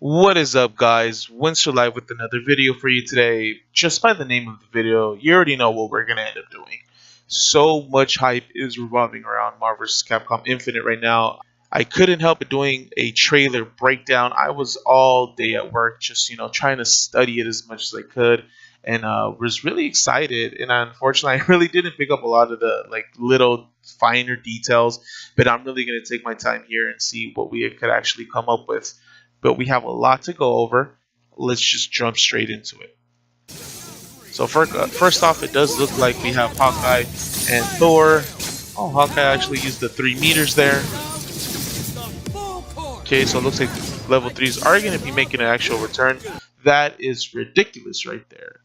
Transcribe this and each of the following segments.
What is up, guys? Wenster live with another video for you today. Just by the name of the video, you already know what we're gonna end up doing. So much hype is revolving around Marvel vs. Capcom Infinite right now. I couldn't help but doing a trailer breakdown. I was all day at work, just trying to study it as much as I could, and was really excited. And unfortunately, I really didn't pick up a lot of the little finer details. But I'm really gonna take my time here and see what we could actually come up with. But we have a lot to go over. Let's just jump straight into it. So first off, it does look like we have Hawkeye and Thor. Oh, Hawkeye actually used the 3 meters there. Okay, so it looks like level 3s are going to be making an actual return. That is ridiculous right there.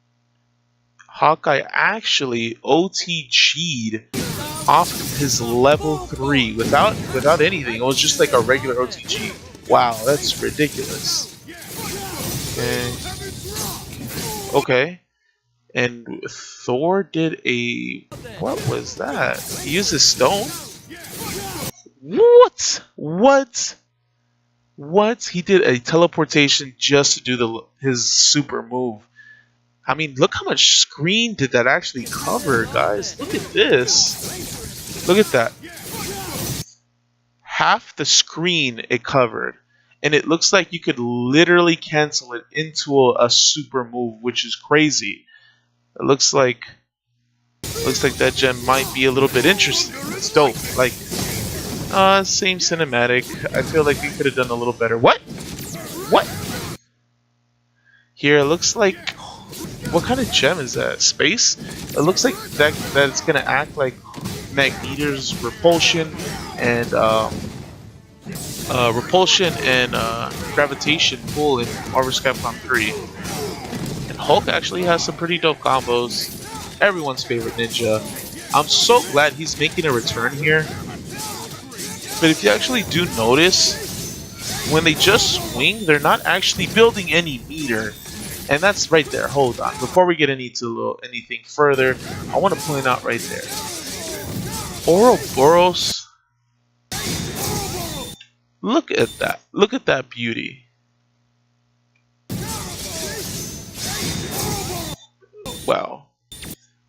Hawkeye actually OTG'd off his level 3 without anything. It was just like a regular OTG. Wow, that's ridiculous. Okay. And Thor did a... What was that? He used his stone? What? He did a teleportation just to do his super move. I mean, look how much screen did that actually cover, guys. Look at this. Look at that. Half the screen it covered, and it looks like you could literally cancel it into a super move, which is crazy. It looks like that gem might be a little bit interesting. It's dope. Like, same cinematic. I feel like we could have done a little better. What? Here it looks like, what kind of gem is that? Space? It looks like that it's gonna act like Magneto's repulsion and gravitation pull in Marvel vs. Capcom 3. And Hulk actually has some pretty dope combos. Everyone's favorite ninja. I'm so glad he's making a return here. But if you actually do notice, when they just swing, they're not actually building any meter. And that's right there. Hold on. Before we get into anything further, I want to point out right there. Ouroboros. Look at that. Look at that beauty. Wow.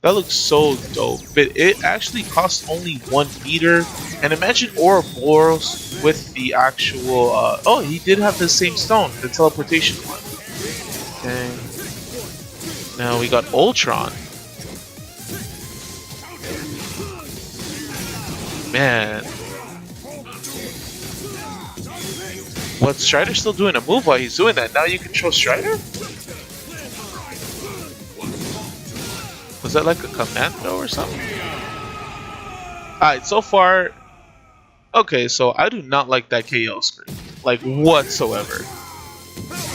That looks so dope. But it actually costs only 1 meter. And imagine Ouroboros with the actual... oh, he did have the same stone. The teleportation one. Okay. Now we got Ultron. Man. What, Strider's still doing a move while he's doing that? Now you control Strider? Was that like a commando or something? Alright, so far... Okay, so I do not like that KO screen. Like, whatsoever.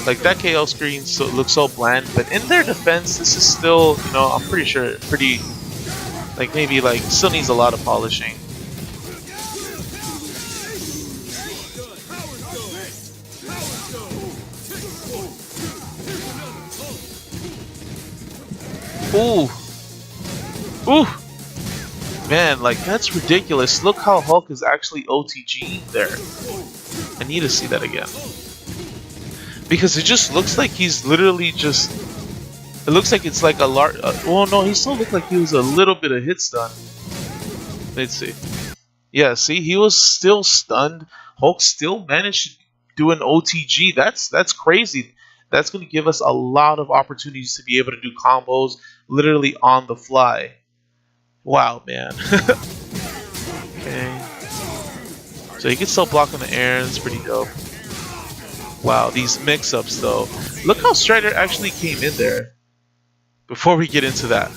Like, that KO screen looks so bland, but in their defense, this is still, I'm pretty sure, maybe still needs a lot of polishing. Ooh. Man, that's ridiculous. Look how Hulk is actually OTGing there. I need to see that again. Because it just looks like he's literally just... It looks like it's like a large... well, no, he still looked like he was a little bit of hit stun. Let's see. Yeah, see? He was still stunned. Hulk still managed to do an OTG. That's crazy. That's going to give us a lot of opportunities to be able to do combos literally on the fly. Wow, man. Okay. So he can still block in the air. That's pretty dope. Wow, these mix-ups though. Look how Strider actually came in there. Before we get into that,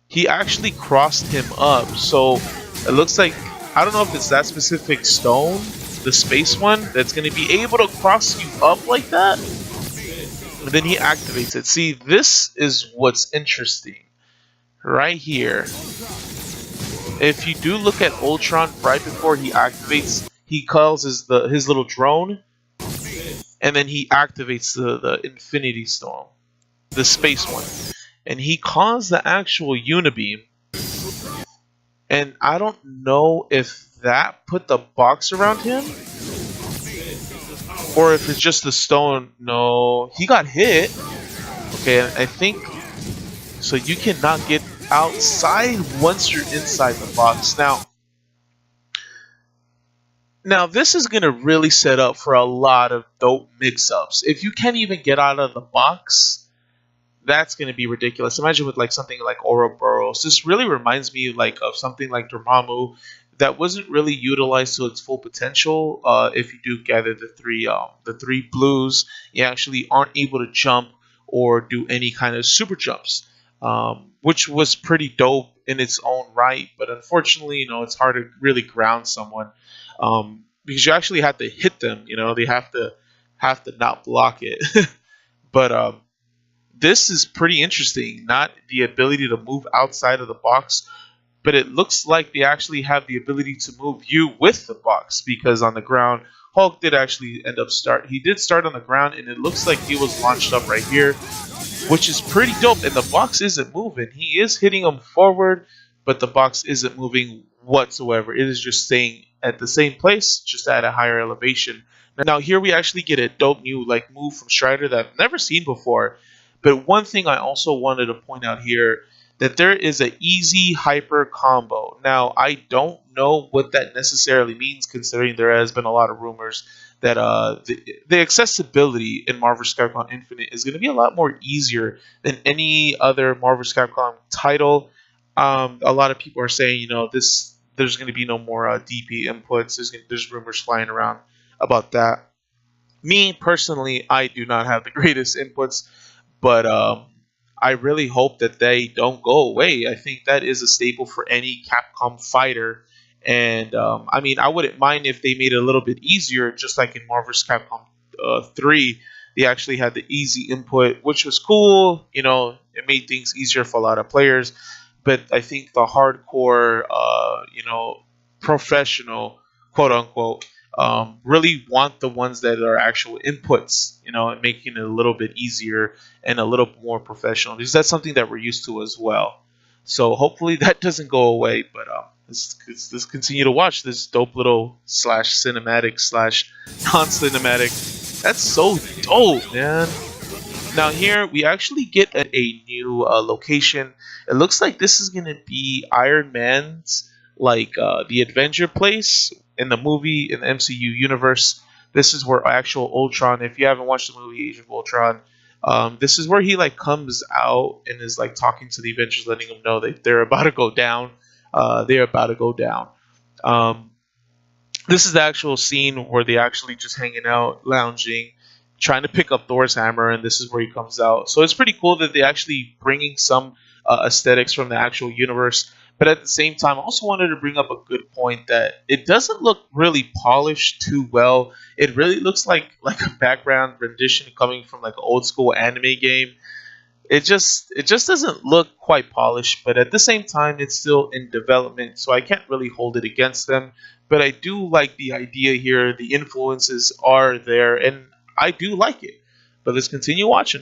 he actually crossed him up. So it looks like, I don't know if it's that specific stone, the space one, that's going to be able to cross you up like that. And then he activates it. See, this is what's interesting. Right here. If you do look at Ultron right before he activates, he calls his little drone. And then he activates the Infinity Stone. The space one. And he calls the actual Unibeam. And I don't know if that put the box around him, Or if it's just the stone. No, he got hit. Okay, I think so. You cannot get outside once you're inside the box. Now this is gonna really set up for a lot of dope mix-ups. If you can't even get out of the box, that's going to be ridiculous. Imagine with like something like Ouroboros. This really reminds me like of something like Dormammu that wasn't really utilized to its full potential. If you do gather the three blues, you actually aren't able to jump or do any kind of super jumps, which was pretty dope in its own right. But unfortunately, it's hard to really ground someone because you actually have to hit them. They have to not block it. But this is pretty interesting. Not the ability to move outside of the box, but it looks like they actually have the ability to move you with the box, because on the ground, Hulk did actually end up He did start on the ground, and it looks like he was launched up right here, which is pretty dope. And the box isn't moving. He is hitting him forward, but the box isn't moving whatsoever. It is just staying at the same place, just at a higher elevation. Now here we actually get a dope new move from Strider that I've never seen before. But one thing I also wanted to point out here, that there is an easy hyper combo. Now, I don't know what that necessarily means, considering there has been a lot of rumors that the accessibility in Marvel vs. Capcom Infinite is going to be a lot more easier than any other Marvel vs. Capcom title. A lot of people are saying, there's going to be no more DP inputs. There's rumors flying around about that. Me, personally, I do not have the greatest inputs. But I really hope that they don't go away. I think that is a staple for any Capcom fighter. And I wouldn't mind if they made it a little bit easier, just like in Marvel vs. Capcom 3. They actually had the easy input, which was cool. It made things easier for a lot of players. But I think the hardcore, professional, quote unquote, really want the ones that are actual inputs, and making it a little bit easier and a little more professional, because that's something that we're used to as well. So hopefully that doesn't go away. But let's continue to watch this dope little /cinematic /non-cinematic. That's so dope, man. Now here we actually get a new location. It looks like this is gonna be Iron Man's the Avenger place in the movie, in the MCU universe. This is where actual Ultron, if you haven't watched the movie Age of Ultron, this is where he comes out and is talking to the Avengers, letting them know that they're about to go down. This is the actual scene where they actually just hanging out, lounging, trying to pick up Thor's hammer, and this is where he comes out. So it's pretty cool that they actually bringing some aesthetics from the actual universe. But at the same time, I also wanted to bring up a good point that it doesn't look really polished too well. It really looks like a background rendition coming from an old school anime game. It just doesn't look quite polished, but at the same time, it's still in development, so I can't really hold it against them. But I do like the idea here. The influences are there, and I do like it. But let's continue watching.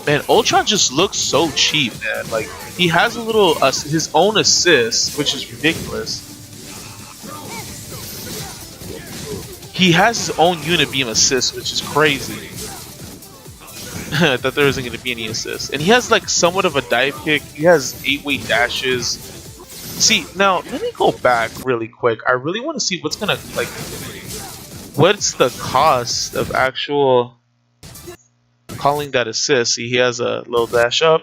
Man, Ultron just looks so cheap, man. He has a little his own assist, which is ridiculous. He has his own Unibeam assist, which is crazy. I thought there wasn't going to be any assist. And he has somewhat of a dive kick. He has 8-way dashes. See, now let me go back really quick. I really want to see what's gonna what's the cost of actual calling that assist. See, he has a little dash up,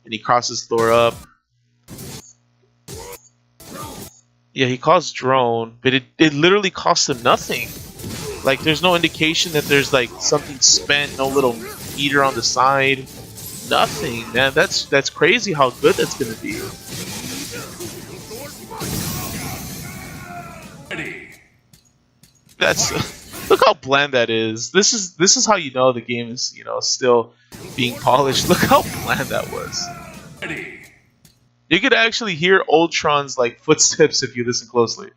and he crosses Thor up. Yeah, he calls drone, but it literally costs him nothing. There's no indication that there's something spent, no little meter on the side. Nothing, man. That's crazy how good that's gonna be. Look how bland that is. This is how you know the game is still being polished. Look how bland that was. You could actually hear Ultron's footsteps if you listen closely.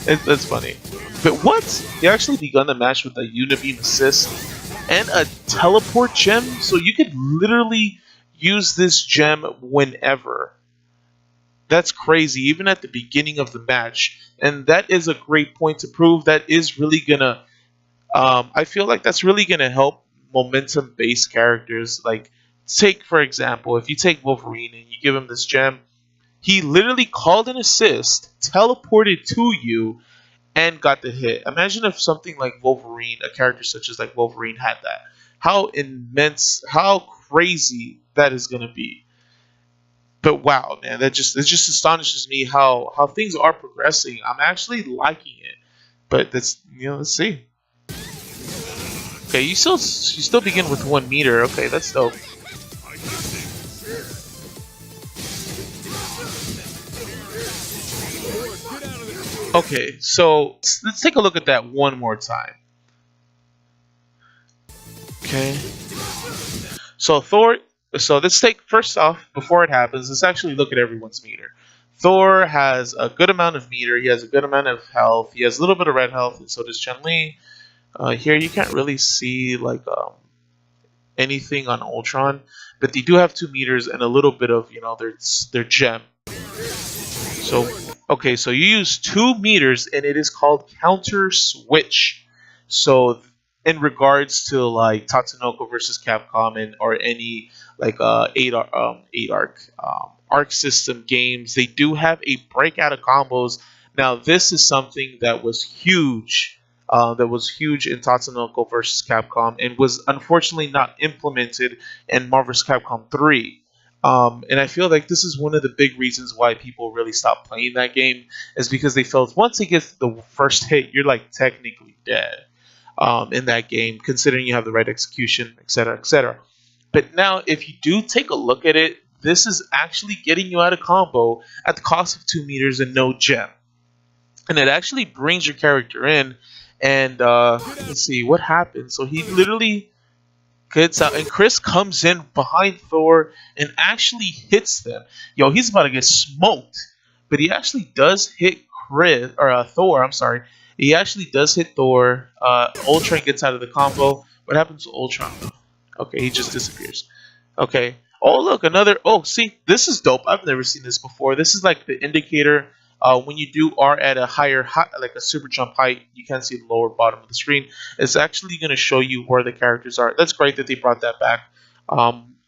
That's funny. But what? They actually begun the match with a Unibeam assist and a teleport gem, so you could literally use this gem whenever. That's crazy, even at the beginning of the match. And that is a great point to prove that is really gonna. I feel like that's really gonna help momentum-based characters. Like, take for example, if you take Wolverine and you give him this gem, he literally called an assist, teleported to you, and got the hit. Imagine if something like Wolverine, a character such as like Wolverine, had that. How immense, how crazy that is gonna be. But wow, man, that just astonishes me how things are progressing. I'm actually liking it. But that's, let's see. Okay, you still begin with 1 meter. Okay, that's dope. Okay, so let's take a look at that one more time. Okay. So Thor. So let's take first off before it happens. Let's actually look at everyone's meter. Thor has a good amount of meter. He has a good amount of health. He has a little bit of red health, and so does Chun-Li. Here you can't really see like anything on Ultron, but they do have 2 meters and a little bit of their gem. So okay, so you use 2 meters, and it is called counter switch. So in regards to like Tatsunoko versus Capcom and or any like 8 arc system games, they do have a breakout of combos. Now this is something that was huge. That was huge in Tatsunoko versus Capcom and was unfortunately not implemented in Marvel vs. Capcom 3. And I feel like this is one of the big reasons why people really stopped playing that game is because they felt once it gets the first hit, you're like technically dead in that game, considering you have the right execution, etc., etc. But now, if you do take a look at it, this is actually getting you out of combo at the cost of 2 meters and no gem. And it actually brings your character in, and let's see what happens. So he literally gets out, and Chris comes in behind Thor and actually hits them. Yo, he's about to get smoked, but he actually does hit Thor. I'm sorry, he actually does hit Thor. Ultron gets out of the combo. What happens to Ultron? Okay, he just disappears. Okay. Oh, look, another. Oh, see, this is dope. I've never seen this before. This is like the indicator. When you do are at a higher, like a super jump height, you can't see the lower bottom of the screen. It's actually going to show you where the characters are. That's great that they brought that back.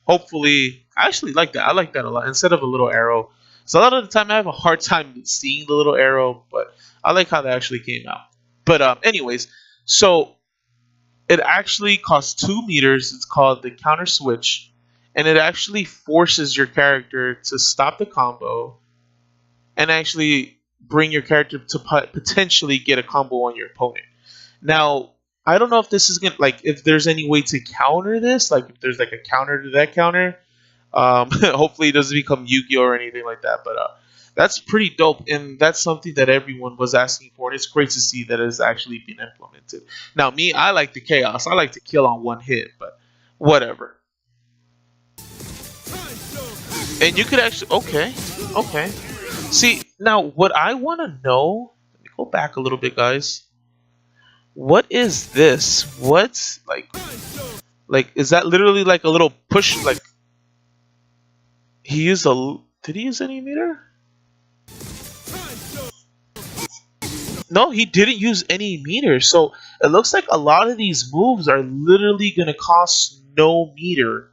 Hopefully, I actually like that. I like that a lot. Instead of a little arrow. So a lot of the time, I have a hard time seeing the little arrow, but I like how that actually came out. But anyways, so it actually costs 2 meters. It's called the counter switch, and it actually forces your character to stop the combo and actually bring your character to potentially get a combo on your opponent. Now, I don't know if this is gonna like if there's any way to counter this, like if there's like a counter to that counter. Hopefully, it doesn't become Yu-Gi-Oh or anything like that. But that's pretty dope, and that's something that everyone was asking for, and it's great to see that it's actually been implemented. Now, me, I like the chaos. I like to kill on one hit, but whatever. And you could actually okay. See, now what I want to know, let me go back a little bit, guys. What is this? What's like is that literally like a little push like did he use any meter? No, he didn't use any meter. So it looks like a lot of these moves are literally going to cost no meter.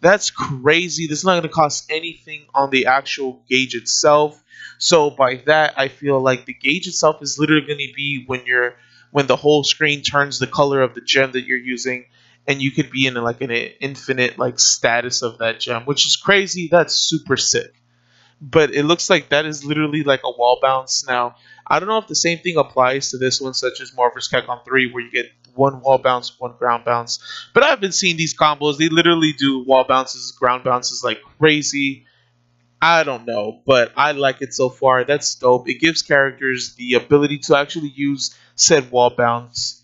That's crazy. This is not going to cost anything on the actual gauge itself. So by that, I feel like the gauge itself is literally going to be when the whole screen turns the color of the gem that you're using, and you could be in like an infinite like status of that gem, which is crazy. That's super sick. But it looks like that is literally like a wall bounce. Now, I don't know if the same thing applies to this one, such as Marvel vs. Capcom 3, where you get one wall bounce, one ground bounce. But I've been seeing these combos. They literally do wall bounces, ground bounces like crazy. I don't know, but I like it so far. That's dope. It gives characters the ability to actually use said wall bounce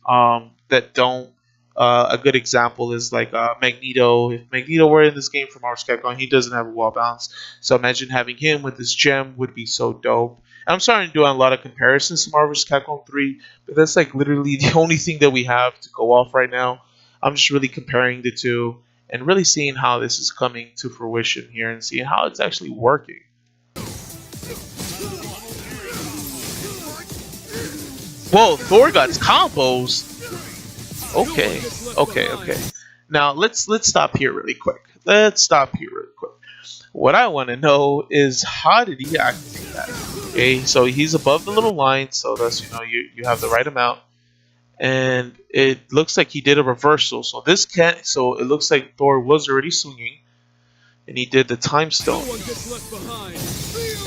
that don't. A good example is like Magneto. If Magneto were in this game from Marvel vs. Capcom, he doesn't have a wall bounce. So imagine having him with this gem would be so dope. And I'm starting to do a lot of comparisons to Marvel vs. Capcom 3, but that's like literally the only thing that we have to go off right now. I'm just really comparing the two and really seeing how this is coming to fruition here and seeing how it's actually working. Whoa, Thor got combos. Okay, okay. Now let's stop here really quick. What I want to know is how did he activate that? Okay, so he's above the little line, so that's you have the right amount, and it looks like he did a reversal. So this can't. So it looks like Thor was already swinging, and he did the time stone.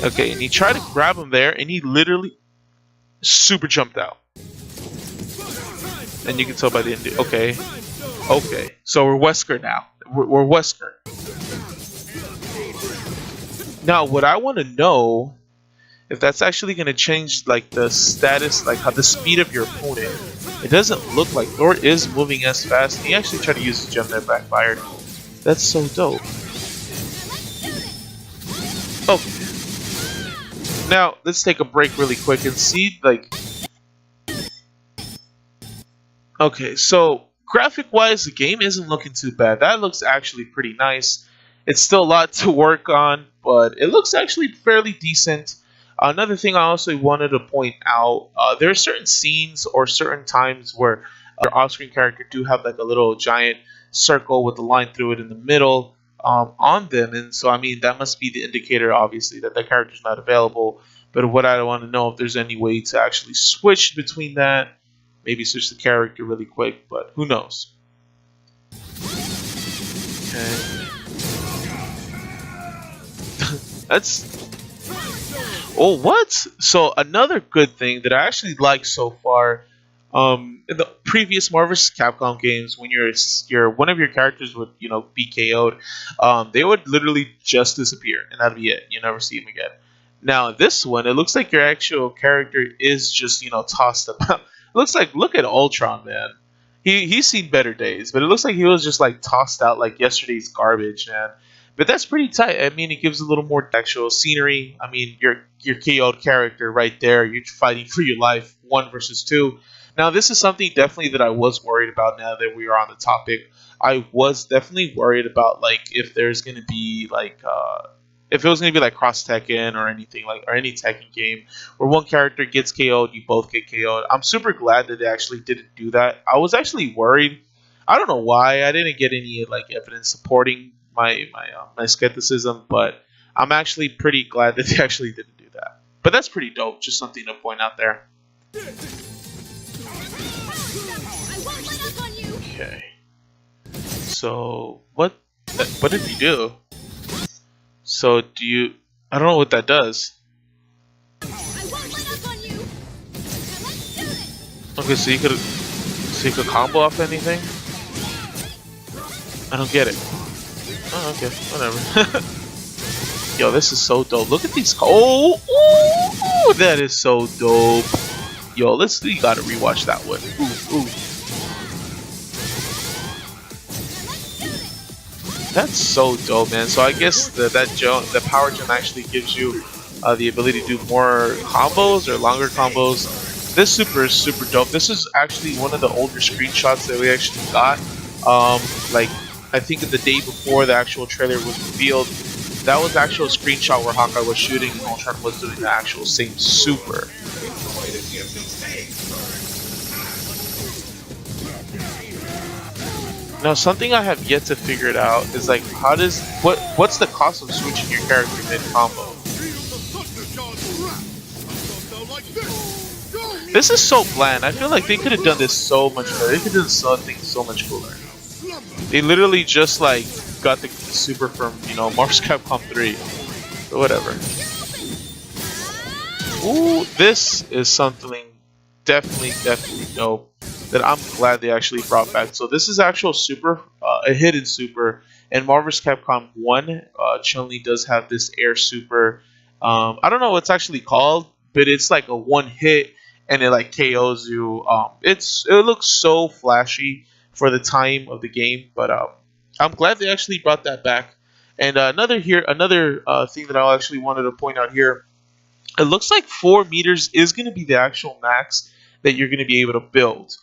Okay, and he tried to grab him there, and he literally super jumped out. And you can tell by the end. Okay. So we're Wesker now. We're Wesker. Now, what I want to know if that's actually going to change like the status, like how the speed of your opponent. It doesn't look like Thor is moving as fast. And he actually tried to use his gem that backfired. That's so dope. Okay. Now let's take a break really quick and see like. Okay, so graphic-wise, the game isn't looking too bad. That looks actually pretty nice. It's still a lot to work on, but it looks actually fairly decent. Another thing I also wanted to point out, there are certain scenes or certain times where our off-screen character do have like a little giant circle with a line through it in the middle on them. And so, I mean, that must be the indicator, obviously, that the character's not available. But what I want to know if there's any way to actually switch between that. Maybe switch the character really quick, but who knows? Okay. That's... Oh, what? So another good thing that I actually like so far, in the previous Marvel vs. Capcom games, when one of your characters would be KO'd, they would literally just disappear, and that'd be it. You never see them again. Now this one, it looks like your actual character is just tossed about. Look at Ultron, man. He's seen better days, but it looks like he was just like tossed out like yesterday's garbage, man. But that's pretty tight. I mean, it gives a little more actual scenery. I mean, your KO'd character right there. You're fighting for your life, 1 versus 2. Now, this is something definitely that I was worried about. Now that we are on the topic, I was definitely worried about like if there's gonna be like if it was going to be like Cross Tekken or anything or any Tekken game where one character gets KO'd, you both get KO'd. I'm super glad that they actually didn't do that. I was actually worried. I don't know why. I didn't get any like evidence supporting my skepticism, but I'm actually pretty glad that they actually didn't do that. But that's pretty dope. Just something to point out there. Okay. So what did you do? So do you... I don't know what that does. Okay, so you could combo off anything? I don't get it. Oh, okay, whatever. Yo, this is so dope. Look at these... Oh, that is so dope. Yo, you gotta rewatch that one. Ooh. That's so dope, man. So I guess the power gem actually gives you the ability to do more combos or longer combos. This super is super dope. This is actually one of the older screenshots that we actually got. Like I think the day before the actual trailer was revealed, that was the actual screenshot where Hawkeye was shooting and Ultron was doing the actual same super. Now, something I have yet to figure it out is like, what's the cost of switching your character mid combo? This is so bland. I feel like they could have done this so much better. They could have done something so much cooler. They literally just like got the super from Marvel vs. Capcom 3, or whatever. Ooh, this is something definitely dope that I'm glad they actually brought back. So this is actual super, a hidden super. And Marvel vs. Capcom 1, Chun-Li does have this air super. I don't know what it's actually called, but it's like a one hit and it like KOs you. It looks so flashy for the time of the game, but I'm glad they actually brought that back. And another thing that I actually wanted to point out here, it looks like 4 meters is going to be the actual max that you're going to be able to build.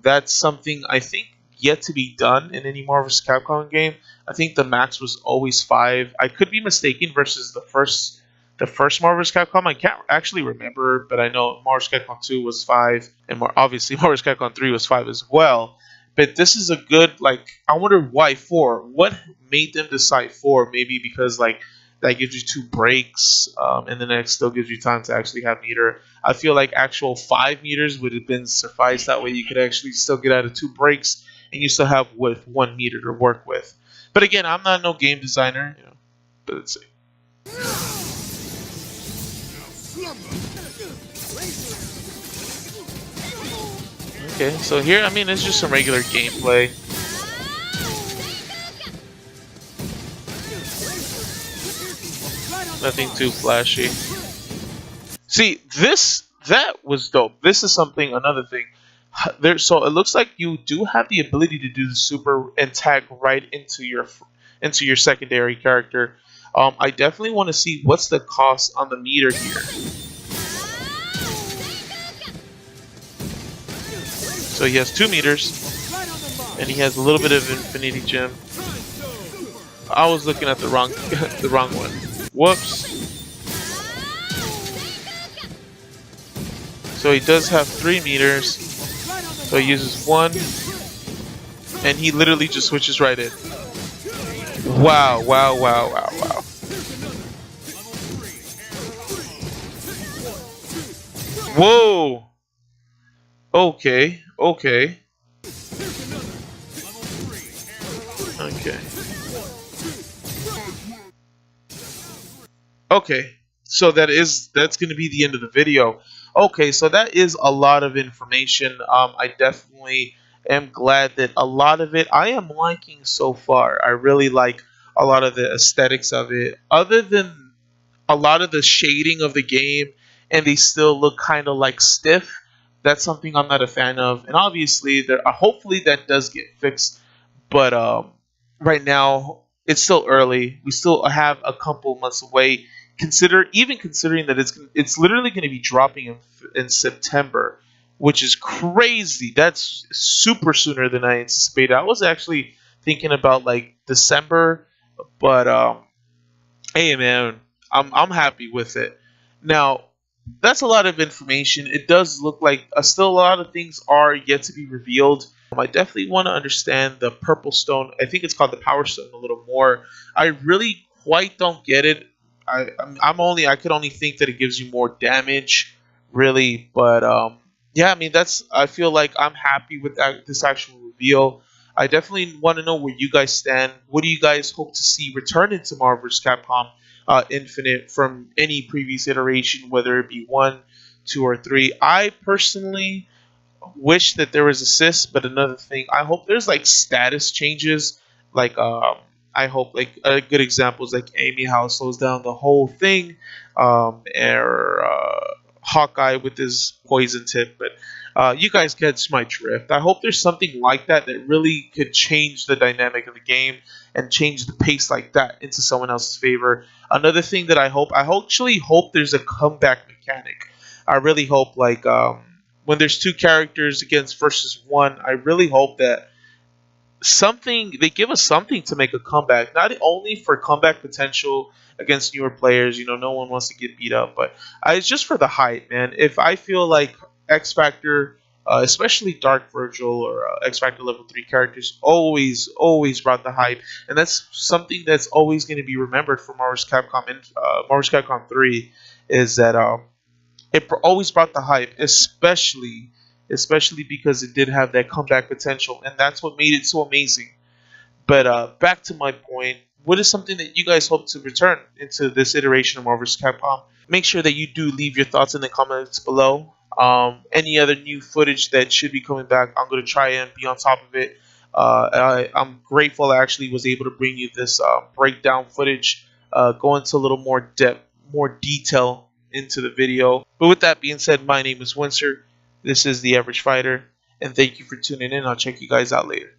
That's something I think yet to be done in any Marvel vs. Capcom game. I think the max was always 5. I could be mistaken versus the first The first Marvel vs. Capcom, I can't actually remember, but I know Marvel vs. Capcom 2 was 5, and obviously Marvel vs. Capcom 3 was 5 as well. But this is a good, like, I wonder why 4. What made them decide 4? Maybe because, like, that gives you 2 breaks, and then it still gives you time to actually have meter. I feel like actual 5 meters would have been suffice. That way you could actually still get out of 2 breaks, and you still have with 1 meter to work with. But again, I'm not no game designer, but let's see. Okay, so here, I mean, it's just some regular gameplay. Nothing too flashy. See, that was dope. This is another thing. So it looks like you do have the ability to do the super and tag right into your secondary character. I definitely want to see what's the cost on the meter here. So he has 2 meters, and he has a little bit of Infinity Gem. I was looking at the wrong one. Whoops. So he does have 3 meters. So he uses 1, and he literally just switches right in. Wow, wow, wow, wow, wow. Whoa! Okay, okay. Okay. Okay. So that's going to be the end of the video. Okay, so that is a lot of information. I definitely am glad that a lot of it I am liking so far. I really like a lot of the aesthetics of it. Other than a lot of the shading of the game, and they still look kind of like stiff. That's something I'm not a fan of. And obviously, hopefully that does get fixed. But right now, it's still early. We still have a couple months away. Considering that it's literally going to be dropping in September, which is crazy. That's super sooner than I anticipated. I was actually thinking about like December, but hey man, I'm happy with it. Now, that's a lot of information. It does look like still a lot of things are yet to be revealed. I definitely want to understand the purple stone. I think it's called the power stone a little more. I really quite don't get it. I could only think that it gives you more damage, really. But yeah, I mean I feel like I'm happy with this actual reveal. I definitely want to know where you guys stand. What do you guys hope to see return into Marvel vs. Capcom Infinite from any previous iteration, whether it be 1, 2, or 3? I personally wish that there was assists, but another thing, I hope there's like status changes. Like I hope like a good example is like Amy, how it slows down the whole thing, or Hawkeye with his poison tip. But you guys catch my drift. I hope there's something like that that really could change the dynamic of the game and change the pace like that into someone else's favor. Another thing that I actually hope there's a comeback mechanic. I really hope like when there's 2 characters against versus 1, I really hope that they give us something to make a comeback, not only for comeback potential against newer players. No one wants to get beat up, but it's just for the hype, man. If I feel like X Factor, especially Dark Virgil or X Factor level 3 characters, always brought the hype, and that's something that's always going to be remembered for Marvel vs. Capcom and Marvel vs. Capcom 3 is that it always brought the hype, especially because it did have that comeback potential, and that's what made it so amazing. But back to my point, what is something that you guys hope to return into this iteration of Marvel vs. Capcom? Make sure that you do leave your thoughts in the comments below. Any other new footage that should be coming back, I'm going to try and be on top of it. I'm grateful I actually was able to bring you this breakdown footage, go into a little more depth, more detail into the video. But with that being said, my name is Wenster. This is The Average Fighter, and thank you for tuning in. I'll check you guys out later.